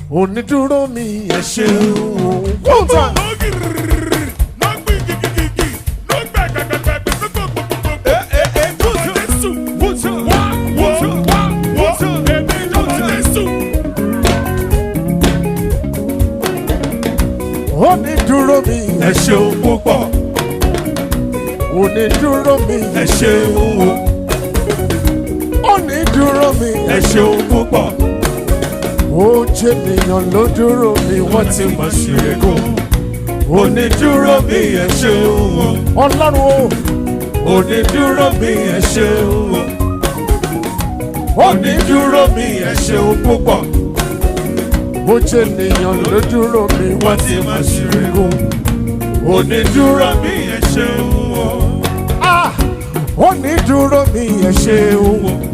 onídúró mi ẹ ṣeun. One time. Onídúró mi ẹ ṣeun púpọ̀. Onídúró mi ẹ ṣeun. Onídúró mi ẹ ṣeun púpọ̀. Ó jẹ́ ènìyàn ló dúró mi wọ́n ti mọ̀ sí ẹ̀gún. Onídúró mi ẹ ṣeun. Ọlọ́run o. Onídúró mi ẹ ṣeun. Onídúró mi ẹ ṣeun púpọ̀. Ó jẹ́ ènìyàn ló dúró mi wọ́n ti mọ̀ sí ẹ̀gún. Onídúró mi ẹ ṣeun. Onídúró mi ẹ ṣeun.